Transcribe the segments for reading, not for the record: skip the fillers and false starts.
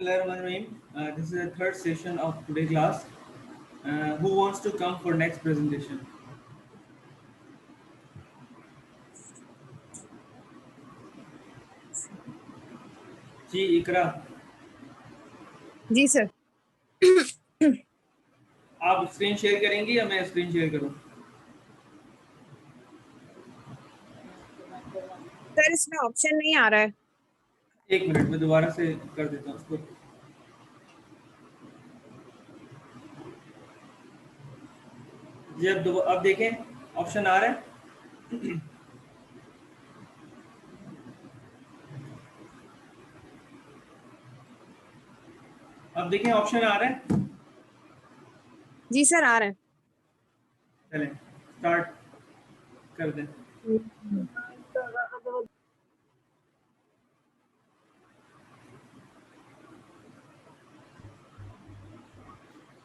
Bismillahirrahmanirrahim. This is the third session of today's class. Who wants to come for next presentation? जी इकरा, जी sir. आप screen share करेंगी या मैं screen share करूं? सर इसमें ऑप्शन नहीं आ रहा है। एक मिनट में दोबारा से कर देता हूं उसको। जी अब देखें, ऑप्शन आ रहा है। अब देखें, ऑप्शन आ रहा है। जी सर आ रहा है। चलें स्टार्ट कर दें।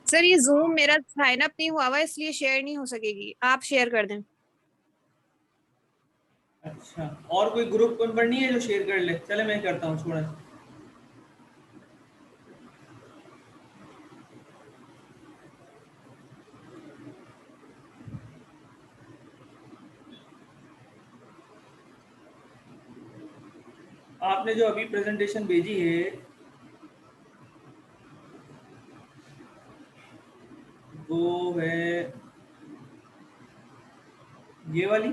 सर ये जूम मेरा साइन अप नहीं हुआ हुआ इसलिए शेयर नहीं हो सकेगी, आप शेयर कर दें। अच्छा, और कोई ग्रुप मेंबर नहीं है जो शेयर कर ले? चले मैं करता हूँ, छोड़ा। आपने जो अभी प्रेजेंटेशन भेजी है वो है ये वाली।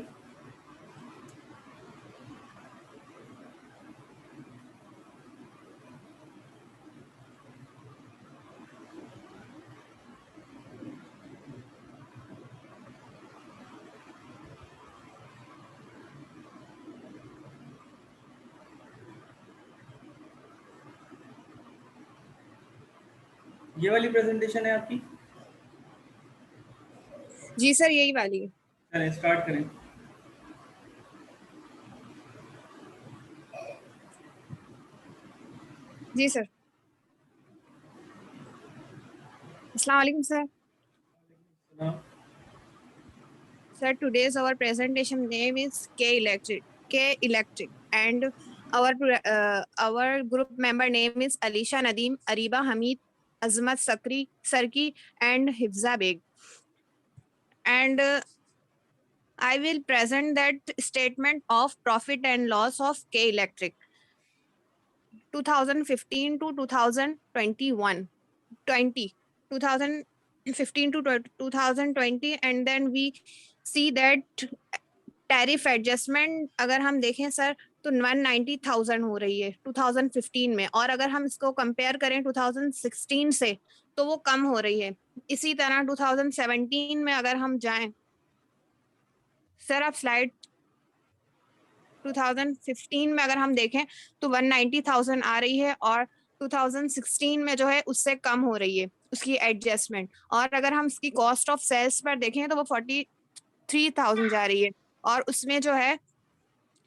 ये वाली प्रेजेंटेशन है आपकी? जी सर यही वाली है। चलें स्टार्ट करें। जी सर। अस्सलाम वालेकुम सर। हाँ, Sir, today's our presentation name is K Electric, and our group member name is Alisha Nadeem, Ariba Hamid, Azmat Sarki, and Hifza Beg. And I will present that statement of profit and loss of K Electric 2015 to 2021, 2015 to 2020, and then we see that tariff adjustment अगर हम देखें sir तो 190,000 हो रही है 2015 में, और अगर हम इसको कंपेयर करें 2016 से तो वो कम हो रही है। इसी तरह 2017 में अगर हम जाएं सर, आप स्लाइड 2015 में अगर हम देखें तो 190,000 आ रही है, और 2016 में जो है उससे कम हो रही है उसकी एडजस्टमेंट। और अगर हम इसकी कॉस्ट ऑफ सेल्स पर देखें तो वो 43,000 जा रही है, और उसमें जो है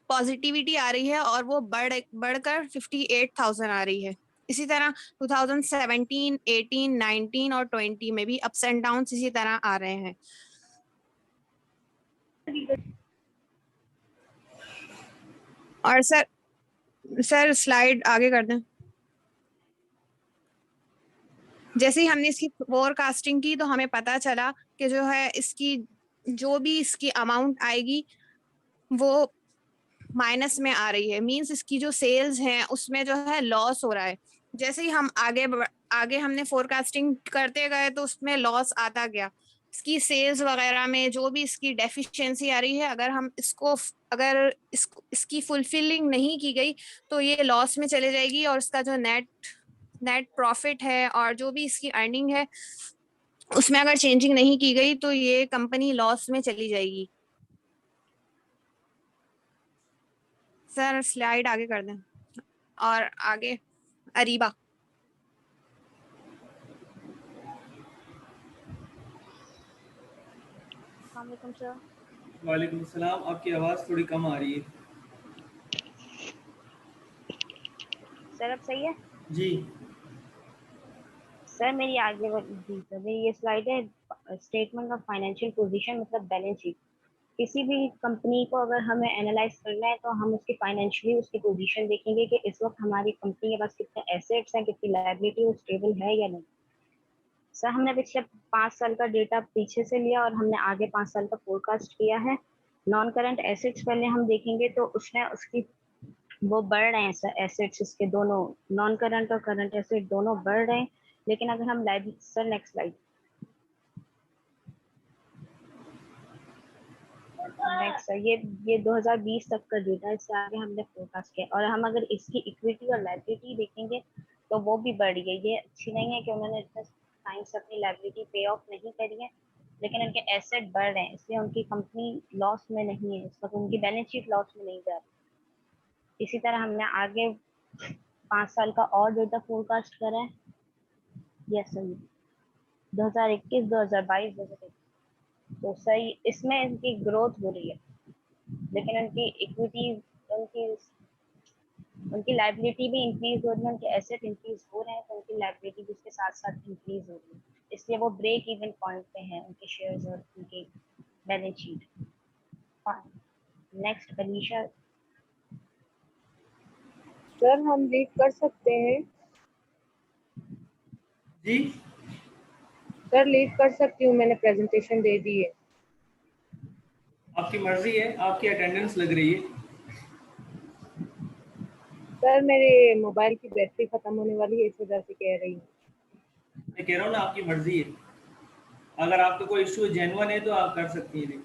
पॉजिटिविटी आ रही है और वो बढ़कर 58,000 आ रही है। इसी तरह 2017, 18, 19 और 20 में भी अप्स एंड डाउन इसी तरह आ रहे हैं। और सर स्लाइड आगे कर दें। जैसे ही हमने इसकी फोरकास्टिंग की तो हमें पता चला कि जो है इसकी जो भी इसकी अमाउंट आएगी वो माइनस में आ रही है, मींस इसकी जो सेल्स हैं उसमें जो है लॉस हो रहा है। जैसे ही हम आगे हमने फोरकास्टिंग करते गए तो उसमें लॉस आता गया। इसकी सेल्स वगैरह में जो भी इसकी डेफिशिएंसी आ रही है, अगर हम इसकी फुलफिलिंग नहीं की गई तो ये लॉस में चले जाएगी, और इसका जो नेट प्रॉफिट है और जो भी इसकी अर्निंग है उसमें अगर चेंजिंग नहीं की गई तो ये कंपनी लॉस में चली जाएगी। सर स्लाइड आगे कर दें। और आगे अरीबा। वालेकुम सर। वालेकुम अस्सलाम। आपकी आवाज़ थोड़ी कम आ रही है। सर अब सही है? जी सर मेरी आगे जी सर मेरी ये स्लाइड है स्टेटमेंट ऑफ फाइनेंशियल पोजीशन मतलब बैलेंस शीट। किसी भी कंपनी को अगर हमें एनालाइज करना है तो हम उसकी फाइनेंशियली उसकी पोजीशन देखेंगे कि इस वक्त हमारी कंपनी के पास कितने एसेट्स हैं, कितनी लायबिलिटी, वो स्टेबल है या नहीं। सर हमने पिछले 5 साल का डेटा पीछे से लिया और हमने आगे 5 साल का फोरकास्ट किया है। नॉन करंट एसेट्स पहले हम देखेंगे तो उसमें उसकी वो बढ़ रहे हैं सर, एसेट्स इसके दोनों, नॉन करंट और करंट एसेट दोनों बढ़ रहे हैं। लेकिन अगर हम liability, sir next slide, next sir, ये 2020 तक का डेटा, इससे आगे हमने फोरकास्ट किया। और हम अगर इसकी इक्विटी और लायबिलिटी देखेंगे तो वो भी बढ़ गई। ये अच्छी नहीं है कि उन्होंने इतने टाइम से अपनी लायबिलिटी पे ऑफ नहीं करी है, लेकिन उनके एसेट बढ़ रहे हैं, इसलिए उनकी कंपनी लॉस में नहीं है, इस वक्त उनकी बैलेंस शीट लॉस में नहीं जा रही। इसी तरह हमने आगे 5 साल का और डेटा फोरकास्ट करा है। यस सर, 2021, 2022, 2023, तो सही इसमें इनकी ग्रोथ हो रही है, लेकिन उनकी इक्विटी, उनकी उनकी लायबिलिटी भी इंक्रीज हो रही है, उनके एसेट इंक्रीज हो रहे हैं, तो उनकी लायबिलिटी भी उसके साथ साथ इंक्रीज हो रही है। इसलिए वो ब्रेक इवन पॉइंट पे हैं, उनके शेयर्स और उनकी balance sheet. Next Alisha. Sir हम लीव कर सकते हैं? जी, सर लीव कर सकती हूँ, मैंने प्रेजेंटेशन दे दी है। आपकी मर्जी है, आपकी अटेंडेंस लग रही है। सर मेरे मोबाइल की बैटरी खत्म होने वाली है, इस वजह से कह रही हूँ। मैं कह रहा हूँ ना, आपकी मर्जी है। अगर आपका कोई इशू जेन्युइन है तो आप कर सकती हैं।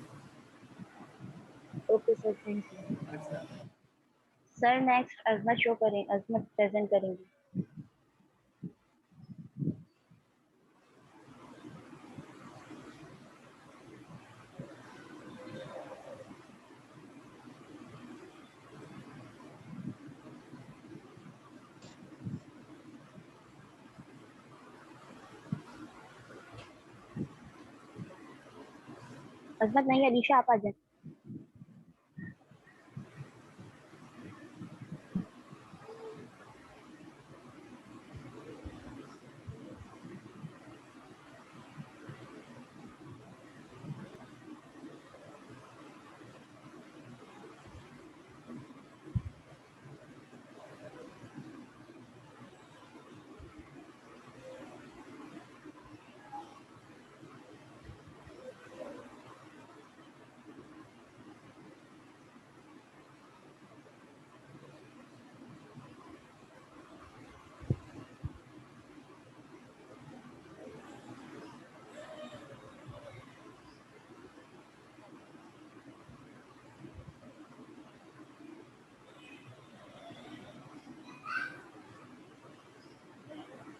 Okay sir, thank you. अच्छा, सर नेक्स्ट अजमत शो करें, अजमत प्रेजेंट करेंगे। अजमत नहीं, अलीशा आप आ जाए।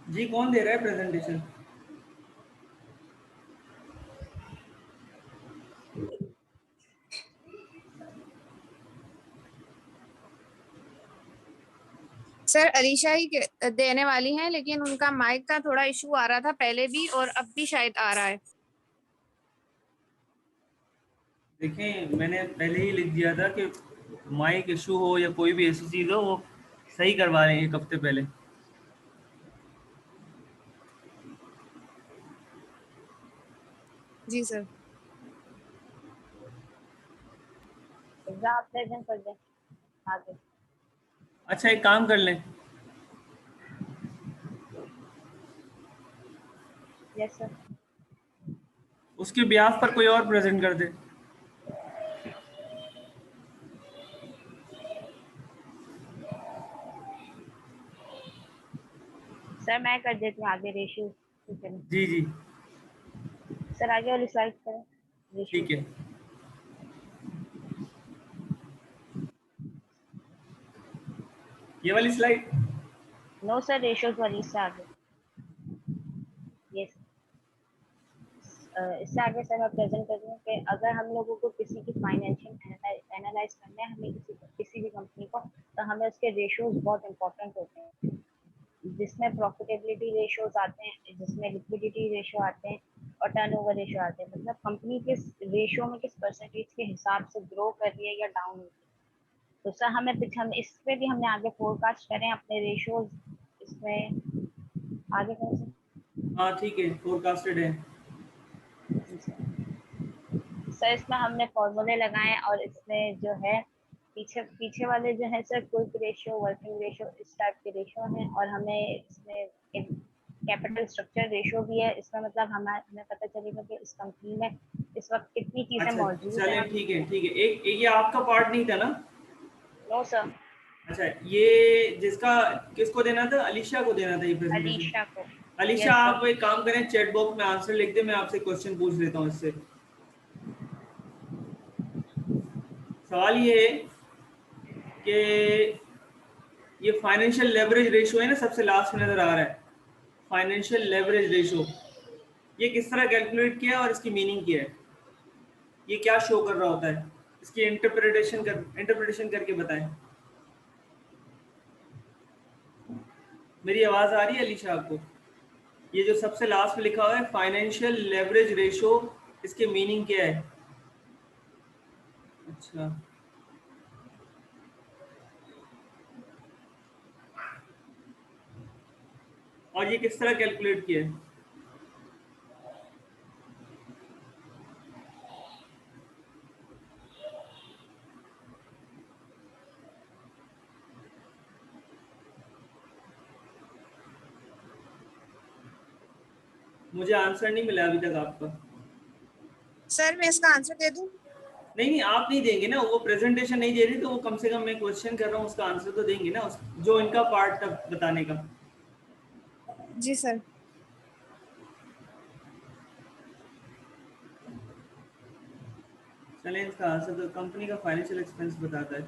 जी कौन दे रहा है प्रेजेंटेशन? सर अलीशा ही देने वाली हैं, लेकिन उनका माइक का थोड़ा इशू आ रहा था पहले भी और अब भी शायद आ रहा है। देखें, मैंने पहले ही लिख दिया था कि माइक इशू हो या कोई भी ऐसी चीज़ हो, वो सही करवा रहे हैं 1 हफ्ते पहले। जी सर। आप प्रेजेंट कर दें आगे। अच्छा, एक काम कर लें, यस सर। उसके ब्याह पर कोई और प्रेजेंट कर दे। सर मैं कर देती हूँ आगे रेशियो। जी जी, सर आगे वाली स्लाइड करें रेशियो। ठीक है। ये वाली स्लाइड। नो सर, रेशियोज वाली, इससे आगे। यस, इससे आगे सर मैं प्रेजेंट कर रही हूँ कि अगर हम लोगों को किसी की फाइनेंशियल एनालाइज करना है, हमें किसी भी कंपनी को, तो हमें उसके रेशियोज बहुत इंपॉर्टेंट होते हैं, जिसमें प्रॉफिटेबिलिटी रेशियोज आते हैं, जिसमें लिक्विडिटी रेशियो आते हैं और टर्नओवर रेशियो आते हैं। मतलब कंपनी किस रेशियो में, किस परसेंटेज के हिसाब से ग्रो कर रही है या डाउन हो रही है। तो सर हम इस पे भी हमने आगे फोरकास्ट करें अपने रेशियोज, इसमें आगे करें हाँ ठीक है, फोरकास्टेड है। सर। सर इसमें हमने फॉर्मूले लगाए और इसमें जो है पीछे पीछे वाले जो है sir quick ratio, working ratio, इस टाइप के रेशियो हैं। और हमें इसमें एक कैपिटल स्ट्रक्चर रेशियो भी है। इसमें मतलब हमें पता चलेगा कि इस कंपनी में इस वक्त कितनी चीजें अच्छा मौजूद चलें, हैं। ठीक है ठीक है। एक ये आपका पार्ट नहीं था ना? नो सर, अच्छा, ये जिसका किसको देना था? अलीशा को देना था ये प्रेजेंटेशन? अलीशा को। Alisha, yes sir. आप एक काम करें, चैट बॉक्स में आंसर लिख दें, मैं आपसे क्वेश्चन पूछ लेता हूँ इससे। सवाल ये है कि ये फाइनेंशियल लेवरेज रेशियो है ना, सबसे लास्ट में नजर आ रहा है, फाइनेंशियल लेवरेज रेशियो। ये किस तरह कैलकुलेट किया है और इसकी मीनिंग क्या है? ये क्या शो कर रहा होता है? इसकी इंटरप्रिटेशन करके बताएं। मेरी आवाज आ रही है अलीशा आपको? ये जो सबसे लास्ट में लिखा हुआ है फाइनेंशियल लेवरेज रेशियो, इसके मीनिंग क्या है? अच्छा, और ये किस तरह कैलकुलेट किया है? मुझे आंसर नहीं मिला अभी तक आपका। सर मैं इसका आंसर दे दूं? नहीं नहीं, आप नहीं देंगे ना, वो प्रेजेंटेशन नहीं दे रही, तो वो कम से कम मैं क्वेश्चन कर रहा हूँ उसका आंसर तो देंगे ना, जो इनका पार्ट था बताने का। जी सर। चलें, इसका आंसर तो कंपनी का फाइनेंशियल एक्सपेंस बताता है।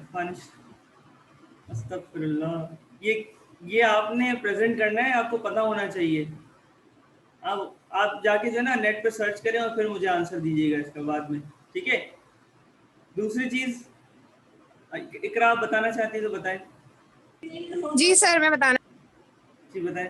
अस्तगफिरुल्लाह। ये आपने प्रेजेंट करना है, आपको पता होना चाहिए। अब आप जाके जो है ना नेट पे सर्च करें और फिर मुझे आंसर दीजिएगा इसका बाद में, ठीक है? दूसरी चीज, इकरा आप बताना चाहती है तो बताएं। जी सर मैं बताना। जी बताएं।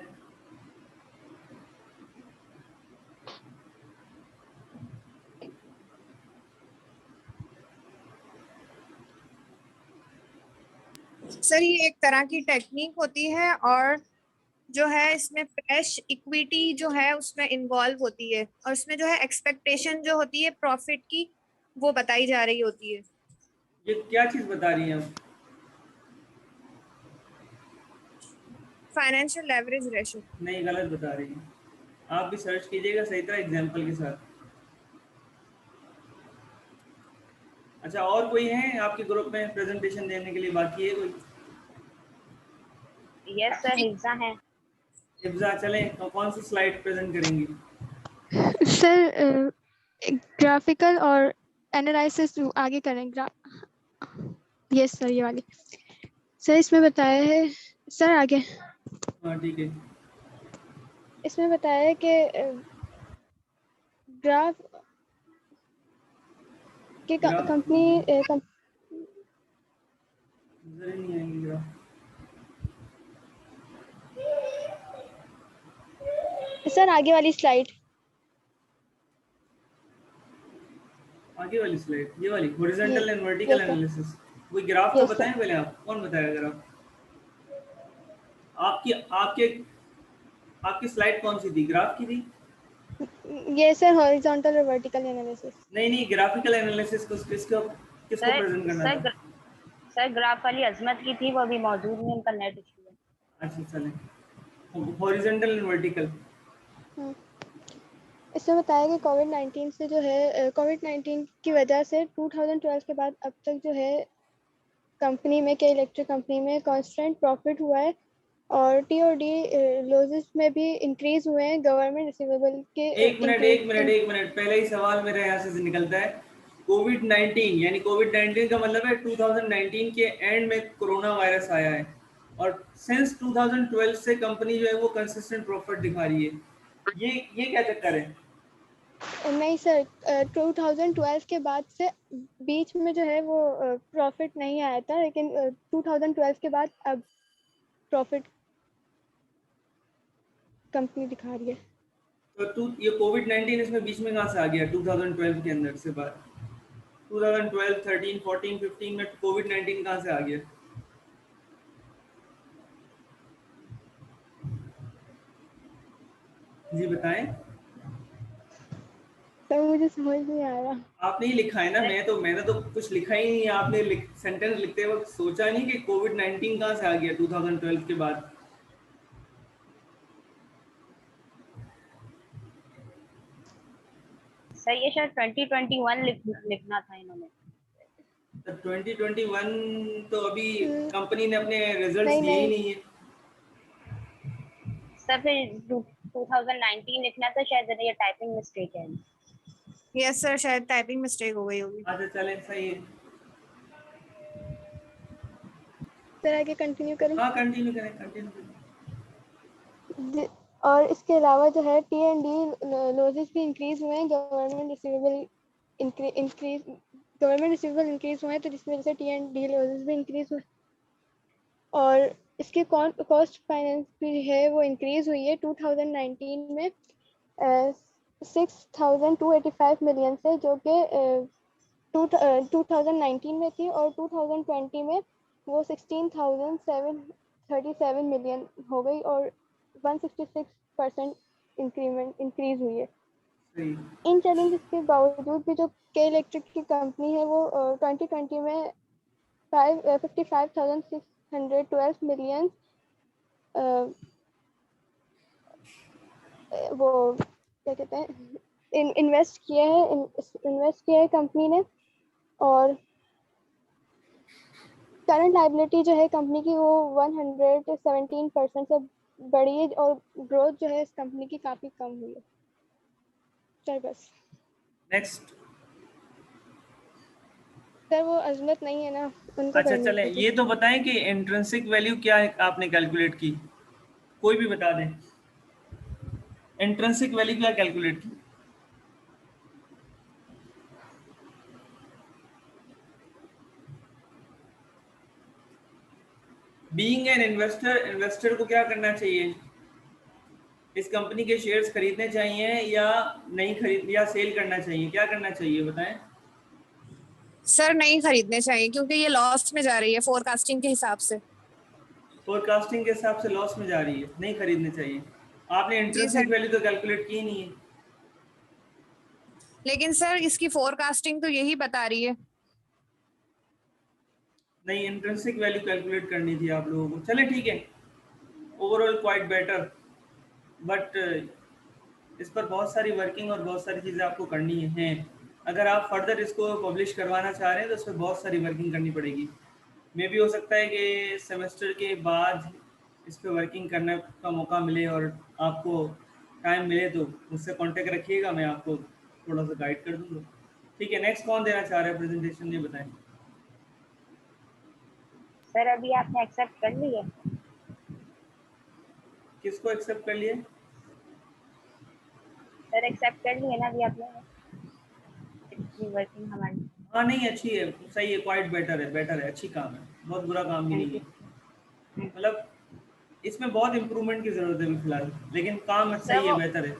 सर ये एक तरह की टेक्निक होती है और जो है इसमें फ्रेश इक्विटी जो है उसमें इन्वॉल्व होती है और उसमें जो है एक्सपेक्टेशन जो होती है प्रॉफिट की वो बताई जा रही होती है। ये क्या चीज बता रही हैं आप? Financial leverage ratio. नहीं, गलत बता रही हैं। आप भी सर्च कीजिएगा सही तरह एग्जाम्पल के साथ। अच्छा, और कोई है आपके ग्रुप में प्रेजेंटेशन देने के लिए बाकी है कोई? यस सर, हिफ्जा है। इब्जा, चलें तो कौन सी स्लाइड प्रेजेंट करेंगी? सर ग्राफिकल और एनालिसिस आगे करें। यस सर, ये वाली। सर इसमें बताया है, सर आगे हाँ ठीक है। इसमें बताया है कि ग्राफ के ग्राफ कंपनी नजर ही नहीं आएंगे ग्राफ। सर आगे वाली स्लाइड। आगे वाली स्लाइड, ये वाली ये horizontal and vertical yes sir, analysis. कोई ग्राफ तो यस सर। बताएं पहले, आप कौन बताएगा ग्राफ? आपकी आपके आपकी स्लाइड कौन सी थी, ग्राफ की थी? ये सर हॉरिजॉन्टल और वर्टिकल एनालिसिस। नहीं नहीं, ग्राफिकल एनालिसिस को किसको किसको सर प्रेजेंट करना सर था? सर ग्राफ वाली अजमत की थी, वो अभी मौजूद नहीं, उनका नेट इशू है। अच्छा चलें, हॉरिजॉन्टल एंड वर्टिकल। इसमें बताया कि कोविड-19 से जो है कोविड-19 की वजह से 2012 के बाद अब तक जो है कंपनी में के इलेक्ट्रिक कंपनी में कांस्टेंट प्रॉफिट हुआ है और टीओडी लॉसेस में भी इंक्रीज हुए हैं गवर्नमेंट रिसीवेबल के एक मिनट, पहले ही सवाल मेरे यहाँ से निकलता है। कोविड 19 यानी कोविड 19 का मतलब है 2019 के एंड में कोरोना वायरस आया है, और सिंस 2012 से कंपनी जो है वो कंसिस्टेंट प्रॉफिट दिखा रही है। ये क्या चक्कर है? नहीं सर 2012 के बाद से बीच में जो है वो प्रॉफिट नहीं आया था, लेकिन 2012 के बाद अब प्रॉफिट कंपनी दिखा रही है। तो ये कोविड 19 इसमें बीच में कहाँ से आ गया 2012 के अंदर से बाद? 2012, 13, 14, 15 में कोविड 19 कहाँ से आ गया? जी बताएं। तो मुझे समझ नहीं आ रहा। आपने ही लिखा है ना, मैंने तो कुछ लिखा ही नहीं है। आपने सेंटेंस लिखते वक्त सोचा नहीं कि कोविड-19 कहाँ से आ गया 2012 के बाद। सर ये शायद 2021 लिखना था इन्होंने। तो 2021 तो अभी हम्म, कंपनी ने अपने रिजल्ट्स नहीं दिए ही नहीं नहीं है। सर फिर 2019 लिखना था, शायद ये टाइपिंग मिस्टेक है। यस सर, शायद टाइपिंग मिस्टेक हो गई होगी। अच्छा चलें, सही है। सर आगे कंटिन्यू करूँ? हाँ कंटिन्यू करें, कंटिन्यू करें। और इसके अलावा जो है T&D लॉसेस भी इंक्रीज हुए हैं, गवर्नमेंट रिसीवेबल इंक्रीज हुए हैं, तो जिसकी वजह से T&D लॉसेस भी इंक्रीज हुए। और इसकी कॉस्ट फाइनेंस भी है वो इंक्रीज हुई है 2019 में 6,285 मिलियन से, जो कि 2019 में थी, और 2020 में वो 16,737 मिलियन हो गई, और 166% इंक्रीज हुई है। सही। इन चैलेंजेस के बावजूद भी जो के इलेक्ट्रिक की कंपनी है वो 2020 में 55,612 मिलियन वो क्या कहते हैं इन्वेस्ट किया है कंपनी ने। और करंट लाइबिलिटी जो है कंपनी की वो 117% से बढ़ी है, और ग्रोथ जो है इस कंपनी की काफ़ी कम हुई है। सर बस। नेक्स्ट। सर वो अजमत नहीं है ना, उनको अच्छा करनी चलें, थी। ये तो बताएं कि इंट्रिंसिक वैल्यू क्या है आपने कैलकुलेट की, कोई भी बता दें। इंट्रिंसिक वैल्यू क्या कैलकुलेट की? बीइंग एन इन्वेस्टर, इन्वेस्टर को क्या करना चाहिए? इस कंपनी के शेयर्स खरीदने चाहिए या नहीं खरीद, या सेल करना चाहिए, क्या करना चाहिए बताएं? सर नहीं खरीदने चाहिए, क्योंकि ये लॉस में जा रही है फोरकास्टिंग के हिसाब से। फोरकास्टिंग के हिसाब से लॉस में जा रही है, नहीं खरीदने चाहिए। आपने जी इंट्रिंसिक सर, वैल्यू तो कैलकुलेट की ही नहीं है। लेकिन सर इसकी फोरकास्टिंग तो यही बता रही है। नहीं, इंट्रिंसिक वैल्यू कैलकुलेट करनी थी आप लोगों को। चले ठीक है, ओवरऑल क्वाइट बेटर, बट इस पर बहुत सारी वर्किंग और बहुत सारी चीज़ें आपको करनी हैं। अगर आप फर्दर इसको पब्लिश करवाना चाह रहे हैं तो उस पर बहुत सारी वर्किंग करनी पड़ेगी। मे भी हो सकता है कि सेमेस्टर के बाद इस पर वर्किंग करने का मौका मिले, और आपको टाइम मिले तो मुझसे कांटेक्ट रखिएगा, मैं आपको थोड़ा सा गाइड कर दूँगा। ठीक है, नेक्स्ट कौन देना चाह रहा है प्रेजेंटेशन, ये बताएं। सर अभी आपने एक्सेप्ट कर लिया? किसको एक्सेप्ट कर लिए? सर एक्सेप्ट कर लिया ना अभी आपने? इतनी वर्किंग हमारी। हाँ नहीं, अच्छी है, सही है, क्वाइट बेटर है, बेटर है, अच्छी काम है, बहुत बुरा काम भी थैंक नहीं यू। है। मतलब इसमें बहुत इम्प्रूवमेंट की ज़रूरत है अभी फिलहाल, लेकिन काम सर सही है, वो बेहतर है।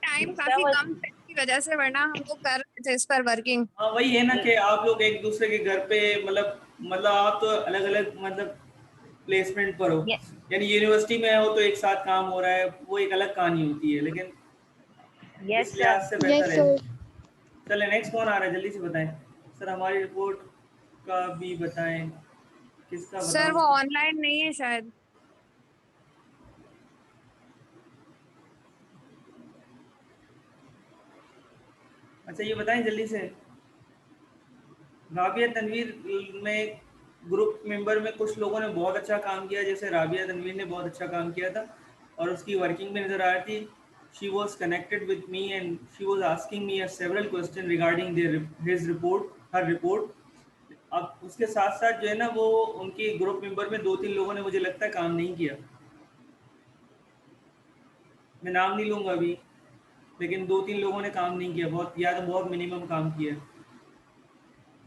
टाइम सर काफी वो कम था की वजह से, वरना हम लोग कर रहे थे इस पर वर्किंग। हाँ वही है ना कि आप लोग एक दूसरे के घर पे, मतलब आप तो अलग अलग मतलब प्लेसमेंट पर हो, ये यानी यूनिवर्सिटी में हो तो एक साथ काम हो रहा है, वो एक अलग कहानी होती है, लेकिन यस इस सर। लिहाज से यस बेहतर है। सर। चले नेक्स्ट कौन आ रहा है, जल्दी से बताएं। सर हमारी रिपोर्ट का भी बताएं, किसका सर बताऊं? वो ऑनलाइन नहीं है शायद। अच्छा ये बताएं जल्दी से। राबिया तनवीर में ग्रुप मेंबर में कुछ लोगों ने बहुत अच्छा काम किया, जैसे राबिया तनवीर ने बहुत अच्छा काम किया था और उसकी वर्किंग में नज़र आ रही थी। She was connected with me and she was asking me several question regarding his report, her report. अब उसके साथ साथ जो है ना, वो उनके ग्रुप मेंबर में 2-3 लोगों ने मुझे लगता है काम नहीं किया, मैं नाम नहीं लूँगा अभी, लेकिन 2-3 लोगों ने काम नहीं किया, बहुत या तो बहुत मिनिमम काम किया।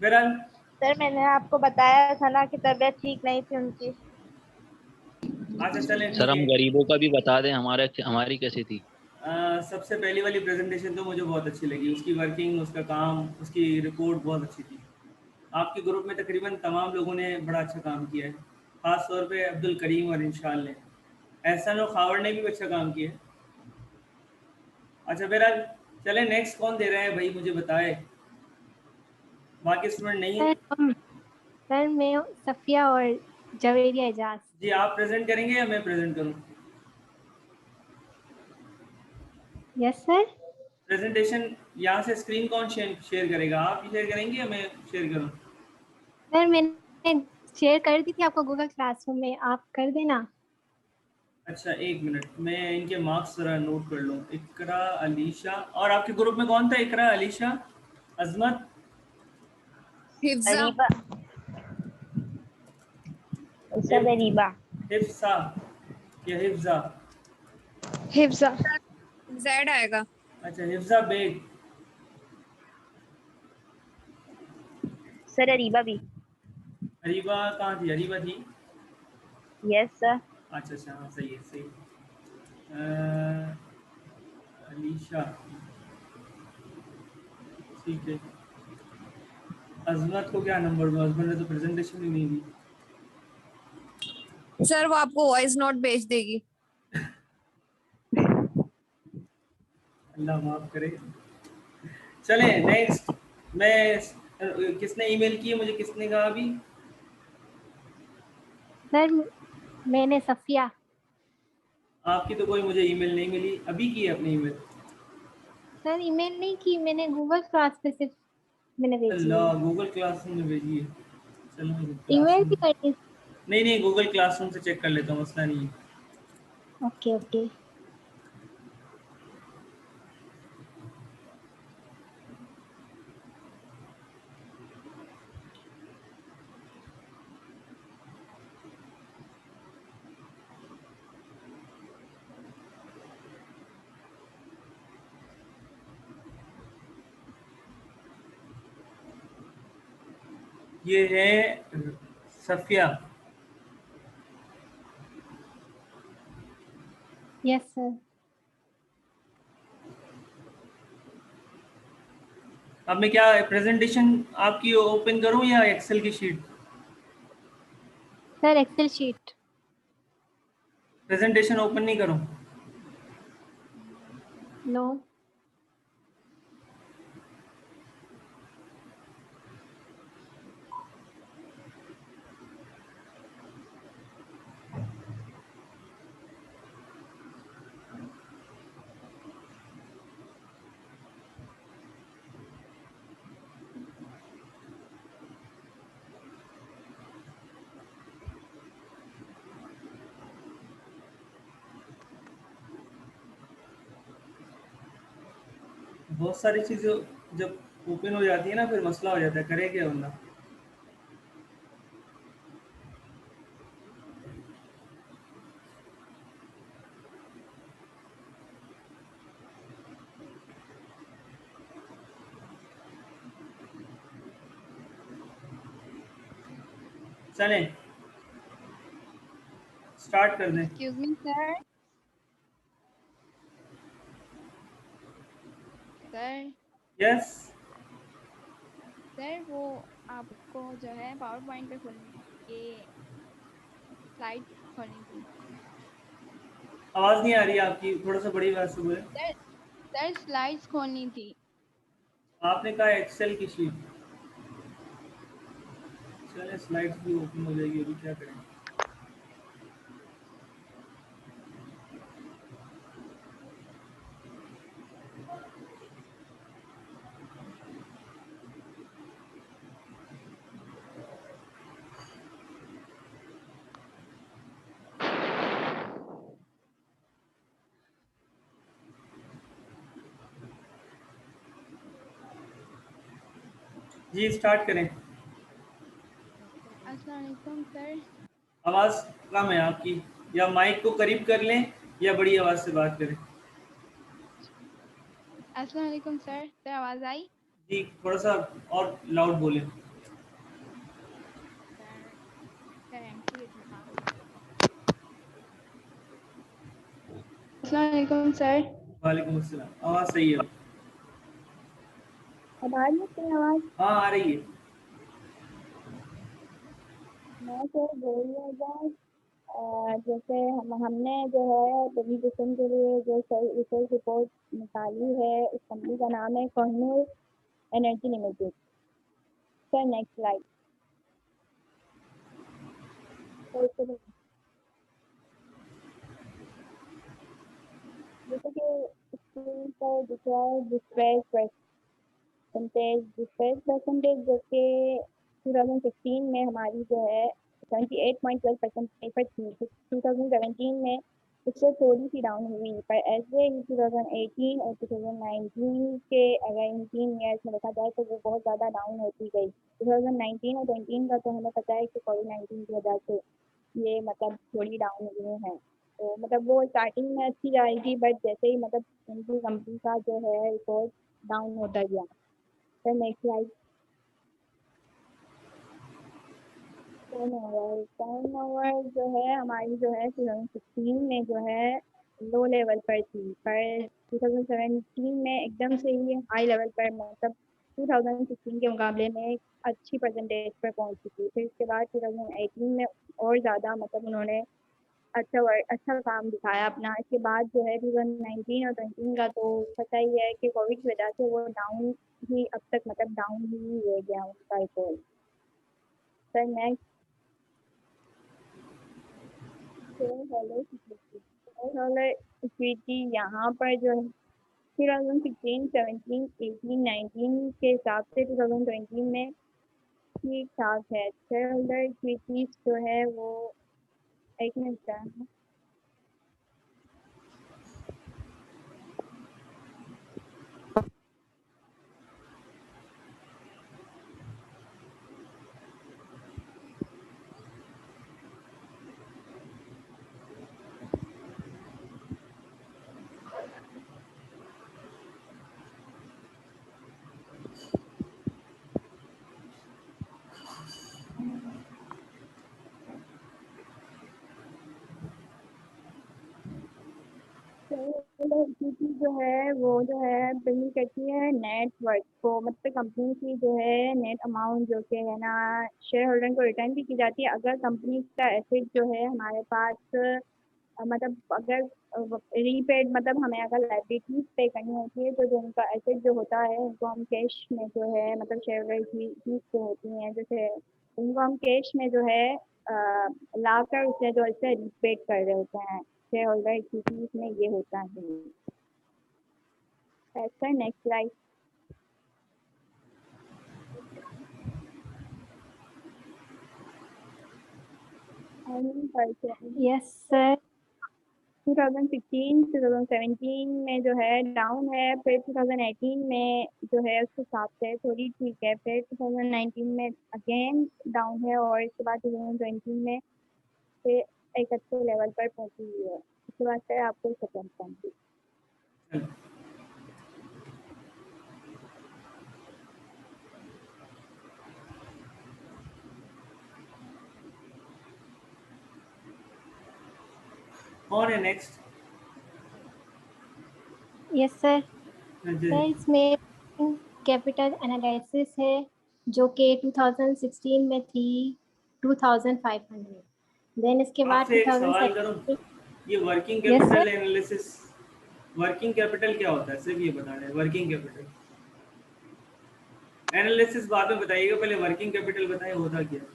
बहरहाल सर मैंने आपको बताया था ना कि तबीयत ठीक नहीं थी उनकी। अच्छा चलें सर ठीक हम है। गरीबों का भी बता दें, हमारी कैसी थी। सबसे पहली वाली प्रेजेंटेशन तो मुझे बहुत अच्छी लगी, उसकी वर्किंग, उसका काम, उसकी रिपोर्ट बहुत अच्छी थी। आपके ग्रुप में तकरीबन तमाम लोगों ने बड़ा अच्छा काम किया है, ख़ास तौर पे अब्दुल करीम और इंशाल ने, एहसान और खावर ने भी अच्छा काम किया है। अच्छा बहरहाल चले नेक्स्ट कौन दे रहा है भाई, मुझे बताए, बाकी स्टूडेंट नहीं है। सर मैं सफिया और जवेरिया एजाज। जी आप प्रेजेंट करेंगे या मैं प्रेजेंट करूं? Yes sir. प्रेजेंटेशन यहाँ से स्क्रीन कौन शेयर करेगा, आप ही शेयर करेंगे या मैं शेयर करूं? सर मैंने शेयर कर दी थी आपको गूगल क्लासरूम में, आप कर देना। अच्छा एक मिनट, मैं इनके मार्क्स जरा नोट कर लूँ। इकरा, अलीशा, और आपके ग्रुप में कौन था? इकरा, अलीशा, अजमत, हिफ्जा, अरीबा, सर अरीबा, हिफ्सा या हिफ्जा? हिफ्जा। जेड आएगा। अच्छा हिफ्जा बेग। सर अरीबा भी। अरीबा कहाँ थी? अरीबा थी। Yes sir. अच्छा अच्छा हाँ सही है सही है। अलीशा ठीक है। अजमत को क्या नंबर दूँ? अजमत ने तो प्रेजेंटेशन ही नहीं दी। सर वो आपको वॉइस नोट भेज देगी। अल्लाह माफ करे। चले नेक्स्ट। मैं किसने ईमेल की है मुझे, किसने कहा अभी? सर मैंने सफिया। आपकी तो कोई मुझे ईमेल नहीं मिली, अभी की है अपनी ईमेल। सर ईमेल नहीं की मैंने, गूगल क्लास पे सिर्फ मैंने भेजी है। अल्लाह गूगल क्लासरूम में भेजी है। चलो ईमेल क्लासरूम, भी करनी। नहीं नहीं गूगल क्लासरूम से चेक कर लेता हूँ, मसला नहीं है। Okay okay. ये है सफिया। Yes sir. अब मैं क्या प्रेजेंटेशन आपकी ओपन करूं या एक्सेल की sheet? Sir Excel sheet. Presentation open नहीं करूं? नो। बहुत सारी चीजें जब ओपन हो जाती है ना फिर मसला हो जाता है, करे क्या बंदा। चलें स्टार्ट कर दें। Excuse me sir. Sir yes sir वो आपको जो है पावर पॉइंट पे खोलनी, ये स्लाइड खोलनी थी। आवाज नहीं आ रही है आपकी, थोड़ा सा बड़ी आवाज से बोले। सर सर स्लाइड्स खोलनी थी। आपने कहा एक्सेल की शीट। चलें स्लाइड्स भी ओपन हो जाएगी, अभी क्या करें। जी स्टार्ट करें। अस्सलाम वालेकुम सर। आवाज कम है आपकी, या माइक को करीब कर लें या बड़ी आवाज से बात करें। अस्सलाम वालेकुम सर। सर आवाज आई? जी थोड़ा सा और लाउड बोलें। सर सर एंट्री था। अस्सलाम वालेकुम सर। वालेकुम अस्सलाम, आवाज सही है। अब आ रही है आवाज? हाँ आ रही है। मैं सर बोल रहा था जैसे हमने जो है टेलीविजन के लिए जो रिसर्च रिपोर्ट निकाली है, उस कंपनी का नाम है Kohinoor energy limited. Sir next slide. जैसे कि स्क्रीन पर दिख रहा है डिस्ट्रेस परसेंटेज जो कि 2016 में हमारी जो है 78.12% पर थी। 2017 में उससे थोड़ी सी डाउन हुई, पर ऐसे ही 2018 और 2019 के अगर इन 3 ईयर्स में देखा जाए तो वो बहुत ज़्यादा डाउन होती गई। 2019 और 20 का तो हमें पता है कि कोविड-19 की वजह से ये मतलब थोड़ी डाउन हुए हैं। तो मतलब वो स्टार्टिंग में अच्छी जा रही थी, बट जैसे ही मतलब उनकी कंपनी का जो है रिकॉर्ड डाउन होता गया। फिर नेक्स्ट स्लाइड। टर्नओवर जो है हमारी जो है 2016 में जो है लो लेवल पर थी, पर 2017 में एकदम से ही हाई लेवल पर मतलब 2016 के मुकाबले में एक अच्छी परसेंटेज पर पहुंच चुकी। फिर इसके बाद 2018 में और ज़्यादा मतलब उन्होंने अच्छा काम दिखाया अपना। इसके बाद जो है 2019 और 20 का तो पता ही है कि कोविड की वजह से वो डाउन ही अब तक मतलब डाउन ही रह गया उनका रिकॉर्ड। Sir next. इक्विटी यहाँ पर जो है 2016, 17, 18, 19 के हिसाब से 2020 में ठीक ठाक है। शेयर होल्डर इक्विटीज जो है वो एक मिनट का है। इक्विटी जो है वो जो है बिल्ड करती है नेटवर्क को, मतलब कंपनी की जो है नेट अमाउंट जो कि है ना शेयर होल्डर को रिटर्न भी की जाती है। अगर कंपनी का एसेट जो है हमारे पास मतलब अगर रीपेड मतलब हमें अगर लाइबिलिटीज पे करनी होती है तो जो उनका एसेट जो होता है उनको हम कैश में जो है मतलब शेयर होल्डर की जो होती हैं जैसे उनको हम कैश में जो है ला कर उससे जो है रीपेड कर रहे होते हैं। शेयर होल्डर इक्विटीज में ये होता है। ऐसा नेक्स्ट स्लाइड। Yes sir. 2016 2017 में जो है डाउन है, फिर 2018 में जो है उसके हिसाब से थोड़ी ठीक है, फिर 2019 में अगेन डाउन है और इसके बाद 2020 में फिर एक अच्छे लेवल पर पहुंची हुई है। इसके बाद फिर आपको सेकंड कंट्री। कौन है नेक्स्ट? Yes sir. सर इसमें कैपिटल एनालिसिस है जो कि 2016 में थी 2500। देन इसके बाद आपसे एक सवाल करूं, ये working capital analysis, working capital क्या होता है? सिर्फ ये बता रहे हैं वर्किंग कैपिटल। एनालिसिस बाद में बताइएगा, पहले वर्किंग कैपिटल बताइए होता क्या है।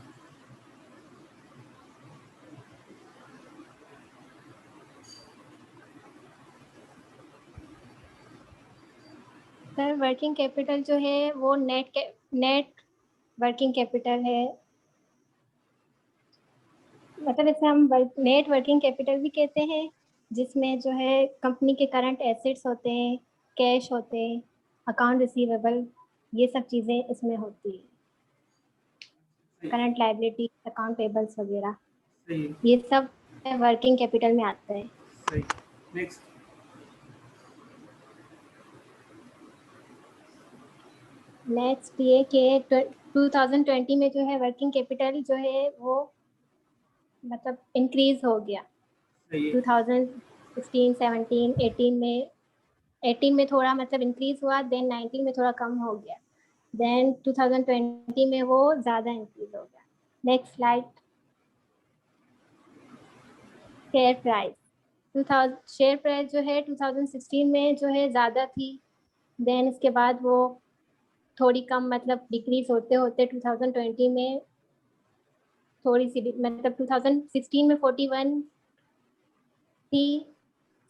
सर वर्किंग कैपिटल जो है वो नेट वर्किंग कैपिटल है, मतलब इसे हम नेट वर्किंग कैपिटल भी कहते हैं, जिसमें जो है कंपनी के करंट एसेट्स होते हैं, कैश होते हैं, अकाउंट रिसीवेबल, ये सब चीज़ें इसमें होती है, करंट लायबिलिटी, अकाउंट पेबल्स वगैरह, ये सब वर्किंग कैपिटल में आता है। सही। नेक्स्ट। नेक्स्ट ये कि 2020 में जो है वर्किंग कैपिटल जो है वो मतलब इंक्रीज हो गया। 2016, 17, 18 में थोड़ा मतलब इंक्रीज हुआ, देन 19 में थोड़ा कम हो गया, देन 2020 में वो ज़्यादा इंक्रीज हो गया। Next slide. Share price 2000 share price जो है 2016 में जो है ज़्यादा थी, देन इसके बाद वो थोड़ी कम मतलब डिक्रीज होते होते 2020 में थोड़ी सी मतलब 2016 में 41 थी,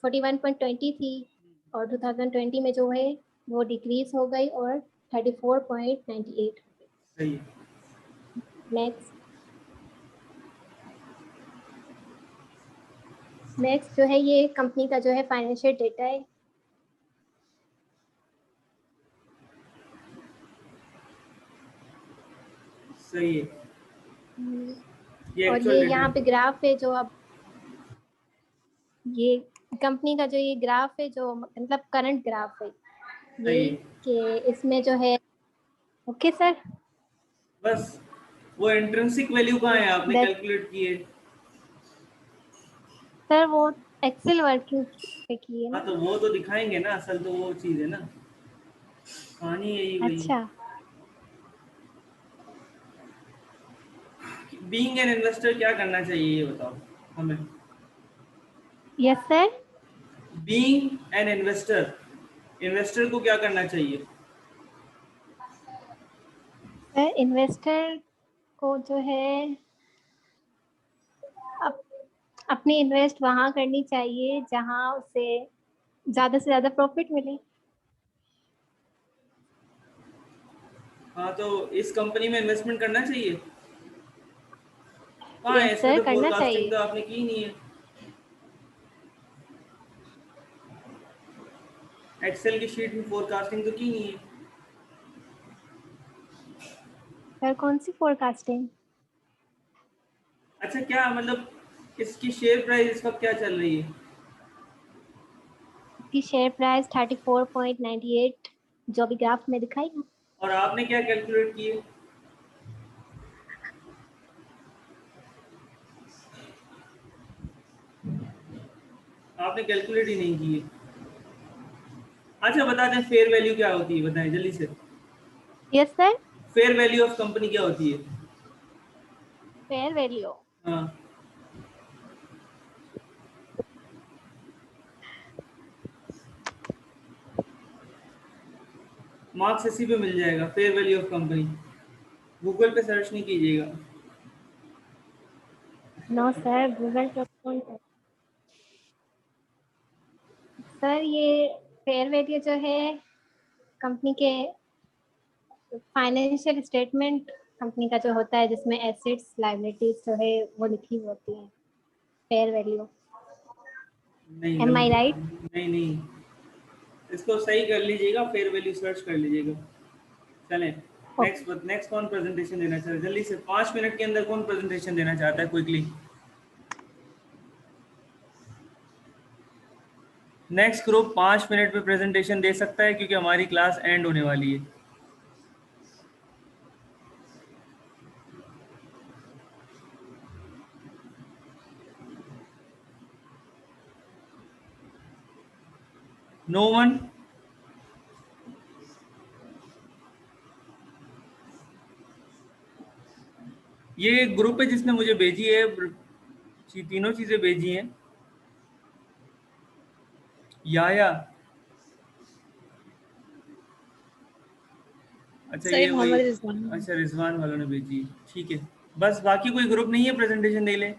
41.20 थी, और 2020 में जो है वो डिक्रीज हो गई और 34.98 हो गई। सही है। नेक्स्ट जो है ये कंपनी का जो है फाइनेंशियल डेटा है। सही है। ये और एक्चुअल ये डेटा यहाँ पे ग्राफ है जो अब ये कंपनी का जो ये ग्राफ है जो मतलब करंट ग्राफ है सही ये है। कि इसमें जो है ओके सर बस वो इंट्रिंसिक वैल्यू कहाँ है, आपने That- कैलकुलेट किए? सर वो एक्सेल वर्किंग पे की है हाँ ना। तो वो तो दिखाएंगे ना, असल तो वो चीज़ है ना, कहानी यही वही है। अच्छा बीइंग एन इन्वेस्टर क्या करना चाहिए ये बताओ हमें। Yes sir. Being an investor, investor को क्या करना चाहिए? सर इन्वेस्टर को जो है अप, अपनी इन्वेस्ट वहाँ करनी चाहिए जहाँ उसे ज़्यादा से ज़्यादा प्रॉफिट मिले। हाँ तो इस कंपनी में इन्वेस्टमेंट करना चाहिए। हाँ यस इसमें सर तो करना फोरकास्टिंग चाहिए। तो आपने की नहीं है, एक्सेल की शीट में फोरकास्टिंग तो की नहीं है। सर कौन सी फोरकास्टिंग? अच्छा क्या मतलब इसकी शेयर प्राइस इस वक्त क्या चल रही है? की शेयर प्राइस 34.98 जो भी ग्राफ में दिखाई ना। और आपने क्या कैलकुलेट किए? आपने कैलकुलेट ही नहीं किए। अच्छा बता दें फेयर वैल्यू क्या होती है, बताएं जल्दी से। Yes sir. Fair value of company क्या होती है? फेयर वैल्यू हाँ मार्क्स इसी पे मिल जाएगा, fair value of company, Google पे सर्च नहीं कीजिएगा। नो सर गूगल पे कौन है? सर ये फेयर वैल्यू जो है कंपनी के फाइनेंशियल स्टेटमेंट कंपनी का जो होता है जिसमें एसेट्स लायबिलिटीज जो है वो लिखी होती है फेयर वैल्यू। नहीं एम आई गलत, राइट? नहीं नहीं, इसको सही कर लीजिएगा, फेयर वैल्यू सर्च कर लीजिएगा। चलें नेक्स्ट कौन प्रेजेंटेशन देना चाहता है जल्दी से, 5 मिनट के अंदर कौन प्रेजेंटेशन देना चाहता है क्विकली? नेक्स्ट ग्रुप 5 मिनट में प्रेजेंटेशन दे सकता है क्योंकि हमारी क्लास एंड होने वाली है। No one? ये ग्रुप है जिसने मुझे भेजी है, तीनों चीजें भेजी हैं। या अच्छा सही ये वही, मोहम्मद रिजवान। अच्छा रिजवान वालों ने भेजी है, ठीक है। बस बाकी कोई ग्रुप नहीं है प्रेजेंटेशन दे ले?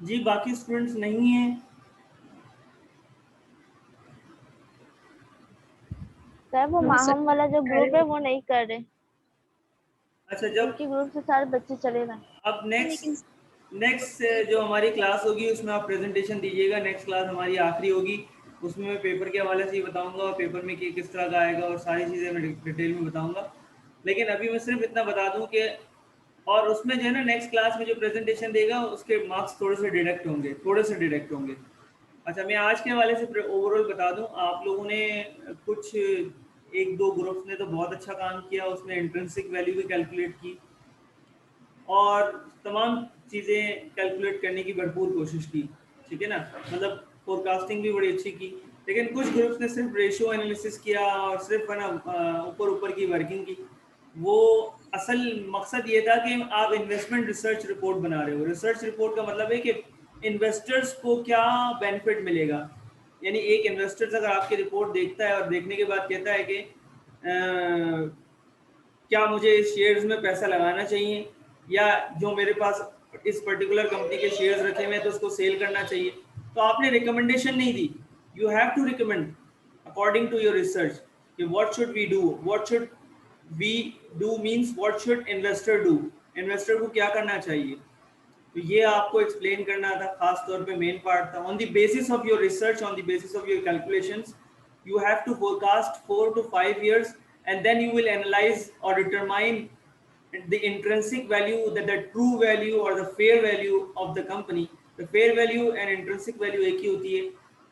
जी बाकी स्टूडेंट्स नहीं है? सर वो माहम वाला जो ग्रुप है वो नहीं कर रहे, अच्छा जब उनके ग्रुप से सारे बच्चे चले गए। अब नेक्स्ट जो हमारी क्लास होगी उसमें आप प्रेजेंटेशन दीजिएगा। नेक्स्ट क्लास हमारी आखिरी होगी, उसमें मैं पेपर के हवाले से ही बताऊंगा और पेपर में किस तरह का आएगा और सारी चीज़ें मैं डिटेल में बताऊंगा। लेकिन अभी मैं सिर्फ इतना बता दूं कि और उसमें जो है ना नेक्स्ट क्लास में जो प्रेजेंटेशन देगा उसके मार्क्स थोड़े से डिडक्ट होंगे। अच्छा मैं आज के हवाले से ओवरऑल बता दूं, आप लोगों ने कुछ एक दो ग्रुप्स ने तो बहुत अच्छा काम किया, उसमें इंट्रिंसिक वैल्यू भी कैलकुलेट की और तमाम चीज़ें कैलकुलेट करने की भरपूर कोशिश की। ठीक है ना, मतलब फोरकास्टिंग भी बड़ी अच्छी की। लेकिन कुछ ग्रुप्स ने सिर्फ रेशियो एनालिसिस किया और सिर्फ है ना ऊपर ऊपर की वर्किंग की। वो असल मकसद ये था कि आप इन्वेस्टमेंट रिसर्च रिपोर्ट बना रहे हो। रिसर्च रिपोर्ट का मतलब है कि इन्वेस्टर्स को क्या बेनिफिट मिलेगा। यानी एक इन्वेस्टर्स अगर आपकी रिपोर्ट देखता है और देखने के बाद कहता है कि क्या मुझे इस शेयर्स में पैसा लगाना चाहिए, या जो मेरे पास इस पर्टिकुलर कंपनी के शेयर्स रखे हुए हैं तो उसको सेल करना चाहिए, तो आपने रिकमेंडेशन नहीं दी। You have to recommend according to your research कि what should we do, what should we do means what should investor do, investor को क्या करना चाहिए। तो ये आपको एक्सप्लेन करना था, खास तौर पे मेन पार्ट था। On the basis of your research, on the basis of your calculations, you have to forecast 4 to 5 years, and then you will analyze or determine the intrinsic value, that the true value or the fair value of the company. The fair value and intrinsic value एक ही होती है।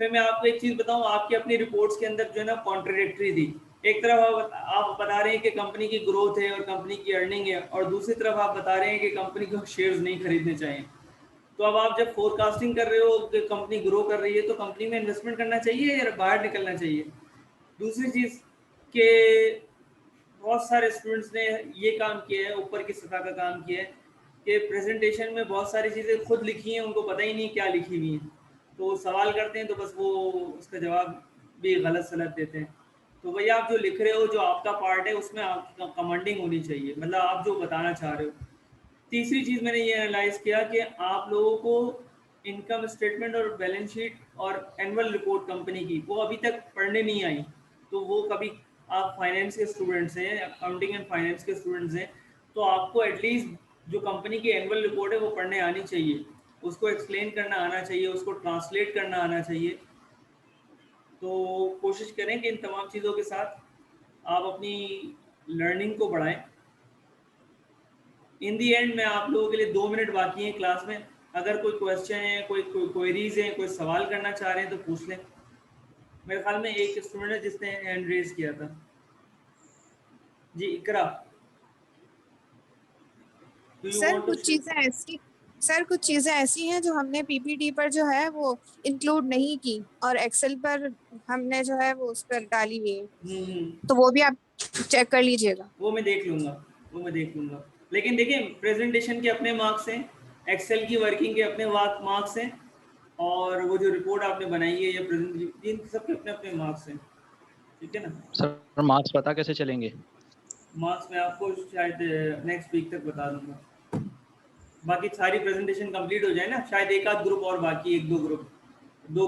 फिर मैं आपको एक चीज बताऊं, आपकी अपनी रिपोर्ट्स के अंदर जो है ना कॉन्ट्रडिक्टरी थी। एक तरफ आप बता रहे हैं कि कंपनी की ग्रोथ है और कंपनी की अर्निंग है, और दूसरी तरफ आप बता रहे हैं कि कंपनी को शेयर्स नहीं खरीदने चाहिए। तो अब आप जब फोरकास्टिंग कर रहे हो कि कंपनी ग्रो कर रही है, तो कंपनी में इन्वेस्टमेंट करना चाहिए या बाहर निकलना चाहिए। दूसरी चीज़ के बहुत सारे स्टूडेंट्स ने ये काम किया है, ऊपर की सतह का काम किया है कि प्रेजेंटेशन में बहुत सारी चीज़ें खुद लिखी हैं, उनको पता ही नहीं क्या लिखी हुई हैं, तो सवाल करते हैं तो बस वो उसका जवाब भी गलत सलत देते हैं। तो भैया आप जो लिख रहे हो, जो आपका पार्ट है, उसमें आप कमांडिंग होनी चाहिए, मतलब आप जो बताना चाह रहे हो। तीसरी चीज़ मैंने ये एनालाइज किया कि आप लोगों को इनकम स्टेटमेंट और बैलेंस शीट और एनुअल रिपोर्ट कंपनी की वो अभी तक पढ़ने नहीं आई। तो वो कभी आप फाइनेंस के स्टूडेंट्स हैं, अकाउंटिंग एंड फाइनेंस के स्टूडेंट्स हैं, तो आपको एटलीस्ट जो कंपनी की एनुअल रिपोर्ट है वो पढ़ने आनी चाहिए, उसको एक्सप्लेन करना आना चाहिए, उसको ट्रांसलेट करना आना चाहिए। तो कोशिश करें कि इन तमाम चीज़ों के साथ आप अपनी लर्निंग को बढ़ाएं। इन दी एंड मैं आप लोगों के लिए 2 मिनट बाकी हैं क्लास में, अगर कोई क्वेश्चन है, कोई क्वेरीज हैं, कोई सवाल करना चाह रहे हैं तो पूछ लें। मेरे ख्याल में एक स्टूडेंट है जिसने हैंड रेज किया था। जी इकरा, सर कुछ चीजें ऐसी हैं जो हमने पीपीटी पर जो है वो इंक्लूड नहीं की और एक्सेल पर हमने जो है वो उस पर डाली हुई है, तो वो भी आप चेक कर लीजिएगा। वो मैं देख लूँगा। लेकिन देखिए, प्रेजेंटेशन के अपने मार्क्स हैं, एक्सेल की वर्किंग के अपने मार्क्स हैं, और वो जो रिपोर्ट आपने बनाई है या प्रेजेंटेशन, सबके अपने अपने मार्क्स हैं, ठीक है ना। सर मार्क्स पता कैसे चलेंगे? मार्क्स मैं आपको शायद नेक्स्ट वीक तक बता दूंगा। बाकी सारी प्रेजेंटेशन कंप्लीट हो जाए ना, शायद एक आध ग्रुप और बाकी, 2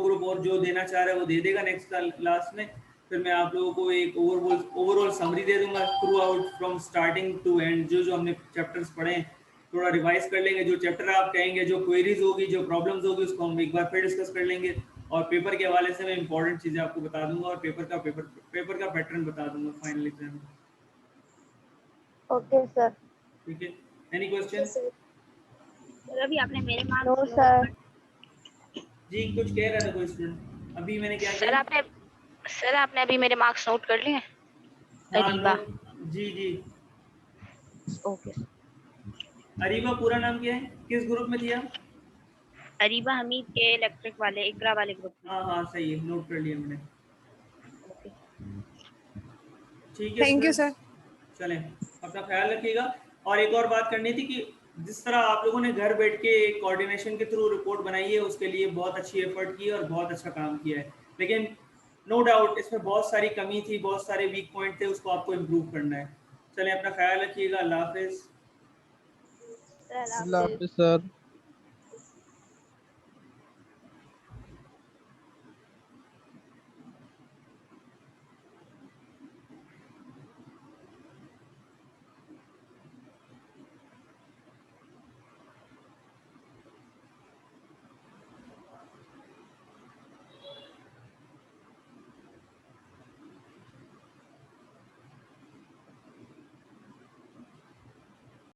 ग्रुप और जो देना चाह रहा है वो दे देगा नेक्स्ट क्लास में। फिर मैं आप लोगों को एक ओवरऑल समरी दे दूंगा throughout from starting to end, जो हमने चैप्टर्स पढ़े हैं थोड़ा रिवाइज कर लेंगे। जो चैप्टर आप कहेंगे, जो क्वेरीज होगी, जो प्रॉब्लम्स होगी, उसको हम एक बार फिर डिस्कस कर लेंगे। और पेपर के हवाले से मैं इंपॉर्टेंट चीज़ें आपको बता दूंगा और पेपर का पैटर्न बता दूंगा फाइनल एग्जाम में। Okay sir. ठीक है, एनी क्वेश्चन? सर अभी आपने मेरे नो मार्क्स सर। जी कुछ कह रहा था कोई स्टूडेंट, अभी मैंने क्या किया? सर आपने अभी मेरे मार्क्स नोट कर लिए? अरीबा। जी ओके। अरीबा पूरा नाम क्या है, किस ग्रुप में थी आप? अरीबा हमीद के इलेक्ट्रिक वाले इकरा वाले ग्रुप में। हाँ सही है, नोट कर लिया मैंने। ओके ठीक है, थैंक यू सर। चलें, अपना ख्याल रखिएगा। और एक और बात करनी थी कि जिस तरह आप लोगों ने घर बैठ के कोऑर्डिनेशन के थ्रू रिपोर्ट बनाई है, उसके लिए बहुत अच्छी एफर्ट की और बहुत अच्छा काम किया है, लेकिन नो डाउट इसमें बहुत सारी कमी थी, बहुत सारे वीक पॉइंट थे, उसको आपको इम्प्रूव करना है। चलें, अपना ख्याल रखिएगा। अल्लाह हाफिज़। अल्लाह हाफिज़ सर।